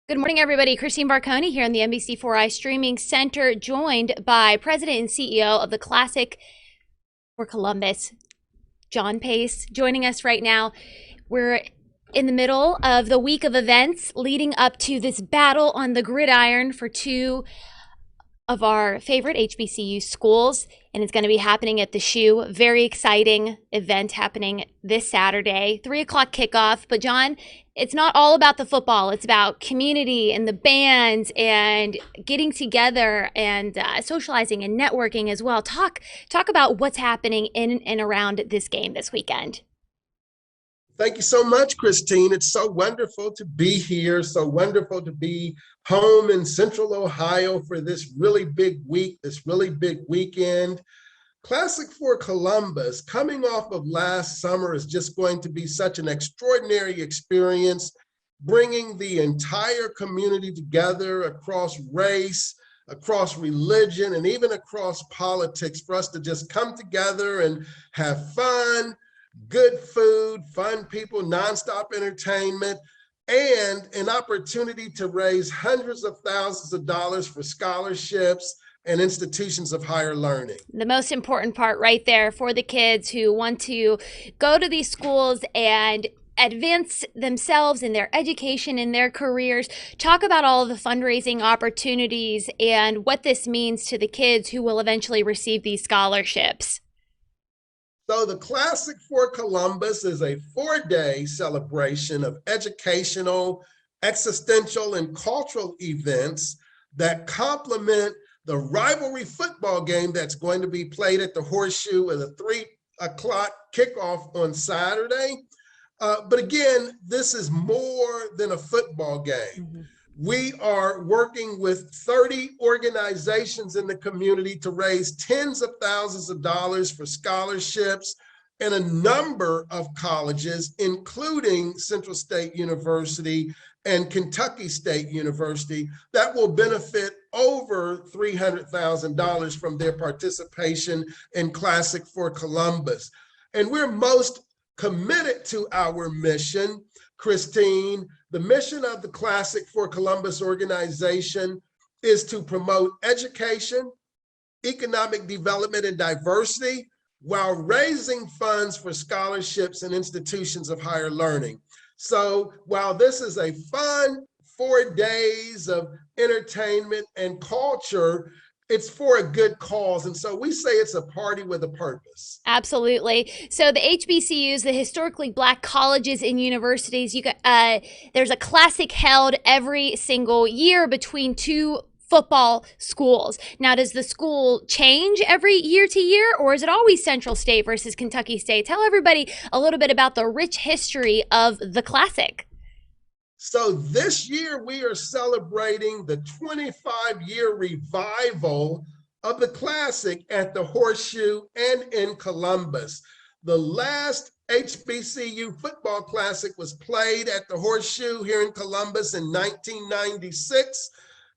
Good morning, everybody. Christine Barconi here in the NBC4i Streaming Center, joined by President and CEO of the Classic for Columbus, John Pace, joining us right now. We're in the middle of the week of events leading up to this battle on the gridiron for two of our favorite HBCU schools, and it's going to be happening at the Shoe. Very exciting event happening this Saturday, 3 o'clock kickoff. But John, it's not all about the football. It's about community and the bands and getting together and socializing and networking as well. Talk about what's happening in and around this game this weekend. Thank you so much, Christine. It's so wonderful to be here. So wonderful to be home in Central Ohio for this really big week, this really big weekend. Classic for Columbus, coming off of last summer, is just going to be such an extraordinary experience, bringing the entire community together across race, across religion, and even across politics for us to just come together and have fun, good food, fun people, nonstop entertainment, and an opportunity to raise hundreds of thousands of dollars for scholarships and institutions of higher learning. The most important part right there for the kids who want to go to these schools and advance themselves in their education and their careers. Talk about all of the fundraising opportunities and what this means to the kids who will eventually receive these scholarships. So the Classic for Columbus is a 4-day celebration of educational, existential, and cultural events that complement the rivalry football game that's going to be played at the Horseshoe with a 3 o'clock kickoff on Saturday. But again, this is more than a football game. Mm-hmm. We are working with 30 organizations in the community to raise tens of thousands of dollars for scholarships and a number of colleges, including Central State University and Kentucky State University, that will benefit over $300,000 from their participation in Classic for Columbus. And we're most committed to our mission, Christine. The mission of the Classic for Columbus organization is to promote education, economic development, and diversity while raising funds for scholarships and institutions of higher learning. So while this is a fun 4 days of entertainment and culture, it's for a good cause. And so we say it's a party with a purpose. Absolutely. So the HBCUs, the historically Black colleges and universities, there's a classic held every single year between two football schools. Now, does the school change every year to year, or is it always Central State versus Kentucky State? Tell everybody a little bit about the rich history of the Classic. So this year we are celebrating the 25-year revival of the Classic at the Horseshoe and in Columbus. The last HBCU football Classic was played at the Horseshoe here in Columbus in 1996.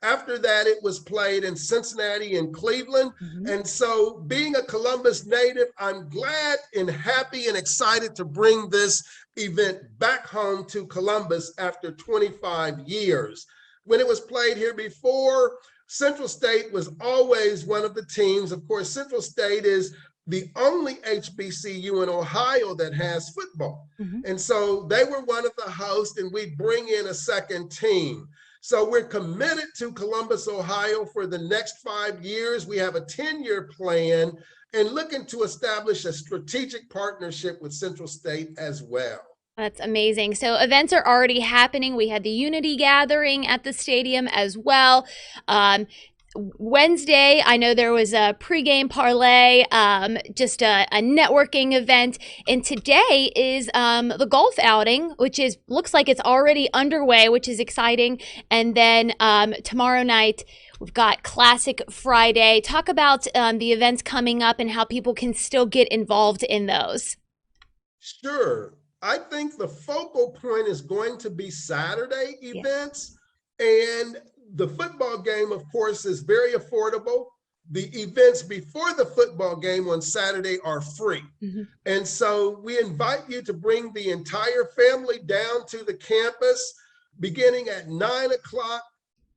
After that, it was played in Cincinnati and Cleveland. Mm-hmm. And so being a Columbus native, I'm glad and happy and excited to bring this event back home to Columbus after 25 years. When it was played here before, Central State was always one of the teams. Of course, Central State is the only HBCU in Ohio that has football. Mm-hmm. And so they were one of the hosts, and we'd bring in a second team. So we're committed to Columbus, Ohio for the next 5 years. We have a 10-year plan and looking to establish a strategic partnership with Central State as well. That's amazing. So events are already happening. We had the Unity Gathering at the stadium as well. Wednesday, I know there was a pregame parlay, just a networking event, and today is the golf outing, which looks like it's already underway, which is exciting. And then tomorrow night we've got Classic Friday. Talk about the events coming up and how people can still get involved in those. Sure. I think the focal point is going to be Saturday events, and the football game, of course, is very affordable. The events before the football game on Saturday are free. Mm-hmm. And so we invite you to bring the entire family down to the campus. Beginning at 9 o'clock,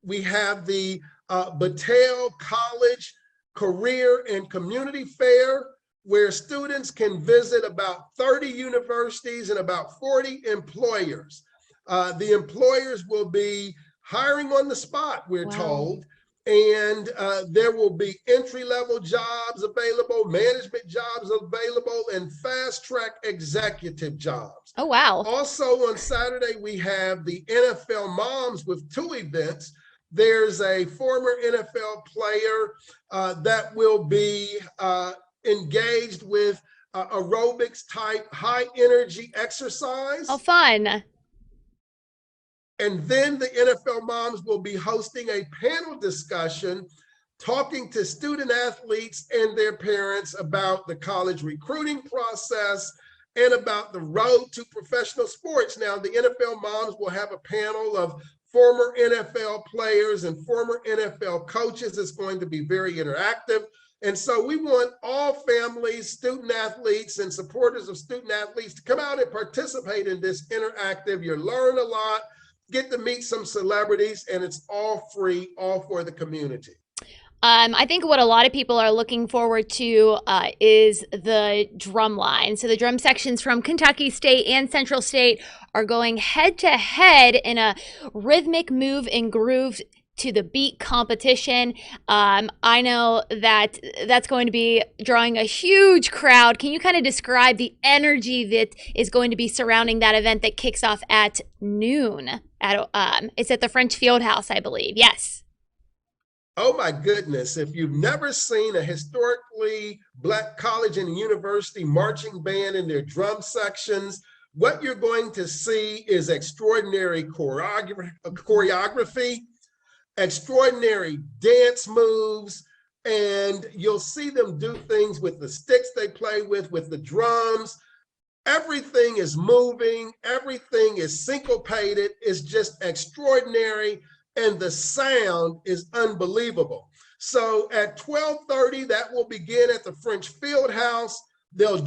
we have the Battelle College Career and Community Fair, where students can visit about 30 universities and about 40 employers. The employers will be hiring on the spot, we're told, and there will be entry-level jobs available, management jobs available, and fast-track executive jobs. Oh, wow. Also on Saturday, we have the NFL Moms with 2 events. There's a former NFL player that will be engaged with aerobics type high energy exercise. Oh, fun. And then the NFL Moms will be hosting a panel discussion talking to student athletes and their parents about the college recruiting process and about the road to professional sports. Now, the NFL Moms will have a panel of former NFL players and former NFL coaches. It's going to be very interactive. And so we want all families, student athletes, and supporters of student athletes to come out and participate in this interactive. You'll learn a lot, get to meet some celebrities, and it's all free, all for the community. I think what a lot of people are looking forward to is the drum line. So the drum sections from Kentucky State and Central State are going head to head in a rhythmic move and groove to the beat competition. I know that that's going to be drawing a huge crowd. Can you kind of describe the energy that is going to be surrounding that event that kicks off at noon? It's at the French Fieldhouse, I believe. Yes. Oh my goodness, if you've never seen a historically Black college and university marching band in their drum sections, what you're going to see is extraordinary choreography, extraordinary dance moves, and you'll see them do things with the sticks they play with the drums. Everything is moving, everything is syncopated, it's just extraordinary. And the sound is unbelievable. So at 12:30, that will begin at the French Fieldhouse. They'll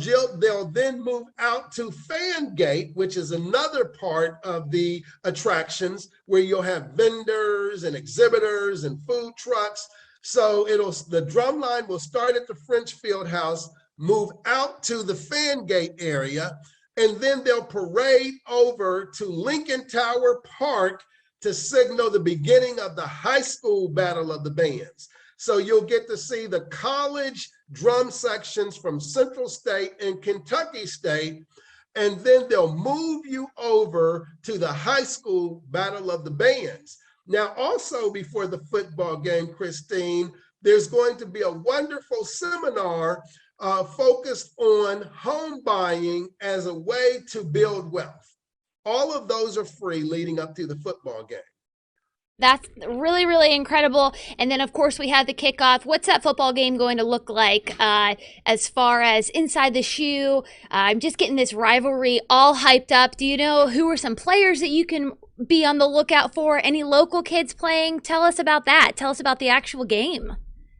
then move out to Fan Gate, which is another part of the attractions where you'll have vendors and exhibitors and food trucks. So the drum line will start at the French Fieldhouse, move out to the Fan Gate area, and then they'll parade over to Lincoln Tower Park to signal the beginning of the high school battle of the bands. So you'll get to see the college drum sections from Central State and Kentucky State, and then they'll move you over to the high school battle of the bands. Now, also before the football game, Christine, there's going to be a wonderful seminar focused on home buying as a way to build wealth. All of those are free leading up to the football game. That's really, really incredible. And then, of course, we have the kickoff. What's that football game going to look like as far as inside the shoe? I'm just getting this rivalry all hyped up. Do you know who are some players that you can be on the lookout for? Any local kids playing? Tell us about that. Tell us about the actual game.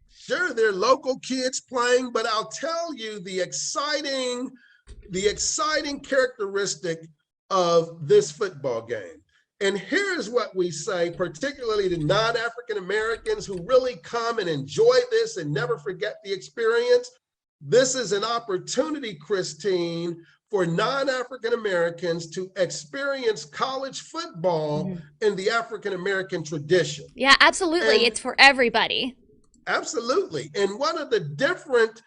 Sure, there are local kids playing, but I'll tell you the exciting characteristic of this football game. And here's what we say, particularly to non-African Americans who really come and enjoy this and never forget the experience. This is an opportunity, Christine, for non-African Americans to experience college football in the African American tradition. Yeah, absolutely. It's for everybody. Absolutely. And one of the different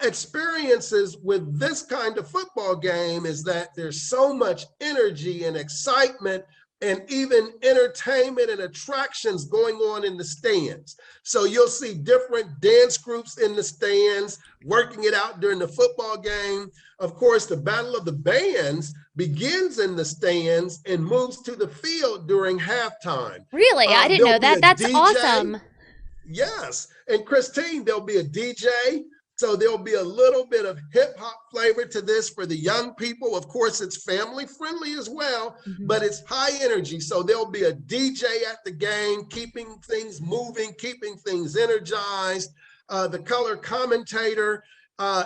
experiences with this kind of football game is that there's so much energy and excitement and even entertainment and attractions going on in the stands. So you'll see different dance groups in the stands working it out during the football game. Of course, the Battle of the Bands begins in the stands and moves to the field during halftime. Really? I didn't know that. That's awesome. Yes. And Christine, there'll be a DJ. So there'll be a little bit of hip hop flavor to this for the young people. Of course, it's family friendly as well, but it's high energy. So there'll be a DJ at the game, keeping things moving, keeping things energized. The color commentator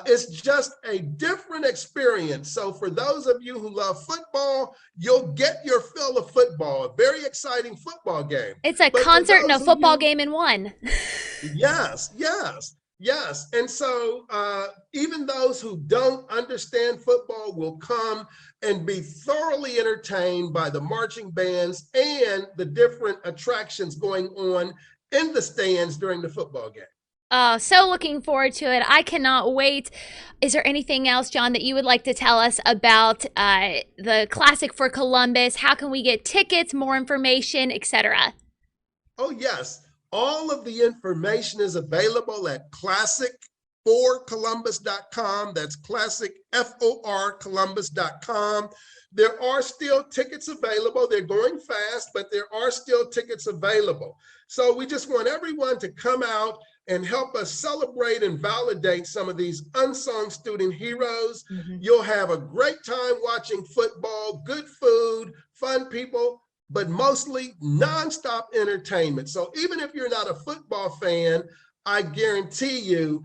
It's just a different experience. So for those of you who love football, you'll get your fill of football, a very exciting football game. It's a But for concert and a those of football you, game in one. yes, yes, yes. And so even those who don't understand football will come and be thoroughly entertained by the marching bands and the different attractions going on in the stands during the football game. So looking forward to it. I cannot wait. Is there anything else, John, that you would like to tell us about the Classic for Columbus? How can we get tickets, more information, etc.? Oh, yes. All of the information is available at classicforcolumbus.com. That's classic, F-O-R, Columbus.com. There are still tickets available. They're going fast, but there are still tickets available. So we just want everyone to come out and help us celebrate and validate some of these unsung student heroes. You'll have a great time watching football, good food, fun people, but mostly nonstop entertainment. So even if you're not a football fan, I guarantee you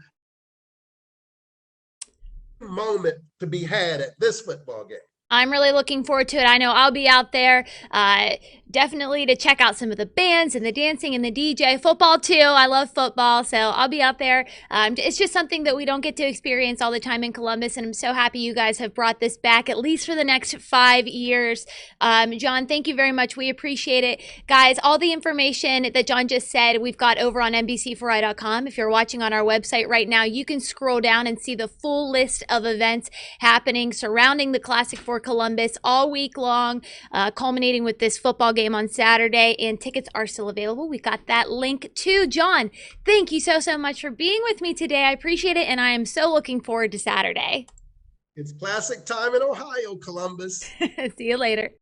a moment to be had at this football game. I'm really looking forward to it. I know I'll be out there definitely to check out some of the bands and the dancing and the DJ. Football too. I love football, so I'll be out there. It's just something that we don't get to experience all the time in Columbus, and I'm so happy you guys have brought this back at least for the next 5 years. John, thank you very much. We appreciate it. Guys, all the information that John just said, we've got over on NBC4i.com. If you're watching on our website right now, you can scroll down and see the full list of events happening surrounding the Classic for Columbus all week long, culminating with this football game on Saturday, and tickets are still available. We've got that link too. John, thank you so much for being with me today. I appreciate it, and I am so looking forward to Saturday. It's classic time in Ohio, Columbus. See you later.